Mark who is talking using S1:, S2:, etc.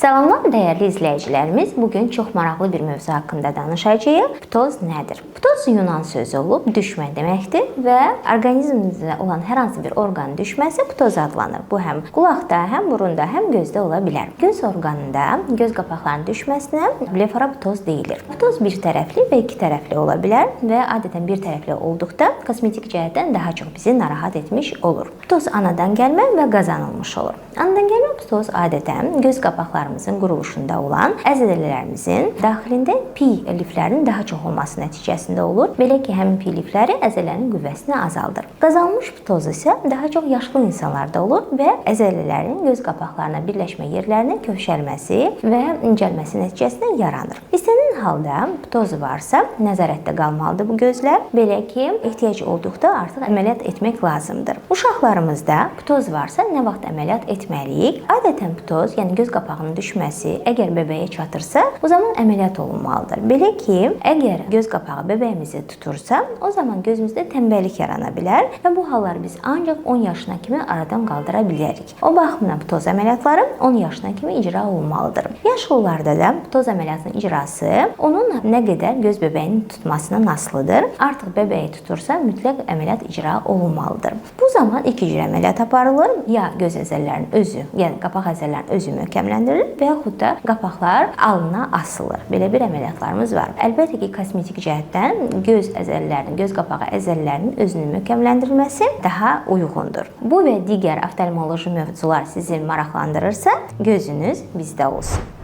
S1: Salamlar dəyərli izləyicilərimiz. Bugün çox maraqlı bir mövzu haqqında danışacağıq. Ptoz nədir? Ptoz Yunan sözü olub düşmə deməkdir və orqanizmimizdə olan hər hansı bir orqanın düşməsi ptoz adlanır. Bu həm qulaqda, həm burunda, həm gözdə ola bilər. Göz orqanında göz qapaqlarının düşməsinə blefaraptoz deyilir. Ptoz bir tərəfli və iki tərəfli ola bilər və adətən bir tərəfli olduqda kosmetik cəhətdən daha çox bizi narahat etmiş olur. Ptoz anadan gəlmə və qazanılmış olur. Anadan gəlmə ptoz adətən göz qapaqlarımızın quruluşunda olan əzələlərimizin daxilində pi liflərinin daha çox olması nəticəsində olur. Belə ki, həmin pi lifləri əzələlərin qüvvəsini azaldır. Qazanılmış ptoz isə daha çox yaşlı insanlarda olur və əzələlərin göz qapaqlarına birləşmə yerlərinin kövşəlməsi və incəlməsi nəticəsində yaranır. İstənilən halda ptoz varsa nəzarətdə qalmalıdır bu gözlər. Belə ki, ehtiyac olduqda artıq əməliyyat etmək lazımdır. Uşaqlarımızda ptoz varsa nə vaxt əməliyyat etməliyik? Adətən ptoz, yəni göz qapağının düşməsi əgər bebeyə çatırsa, o zaman əməliyyat olunmalıdır. Belə ki, əgər göz qapağı bebəyimizi tutursa, o zaman gözümüzdə tənbəllik yarana bilər və bu hallar biz ancaq 10 yaşına kimi aradan qaldıra bilərik. O baxımdan ptoz əməliyyatları 10 yaşına kimi icra olunmalıdır. Yaşlılarda da ptoz əməliyyatının icrası onun nə qədər göz bəbəyinin tutmasından asılıdır. Artıq bebeyi tutursa mütləq əməliyyat icra olunmalıdır. Bu zaman iki cür əməliyyat aparılır. Ya göz əzələlərinin özü, yəni qapaq əzələlərinin özü möhkəmləndirilir və yaxud da qapaqlar alına asılır. Belə bir əməliyyatlarımız var. Əlbəttə ki, kosmetik cəhətdən göz əzələlərinin, göz qapağı əzələlərinin özünün möhkəmləndirilməsi daha uyğundur. Bu və digər oftalmoloji mövzular sizi maraqlandırırsa, gözünüz bizdə olsun.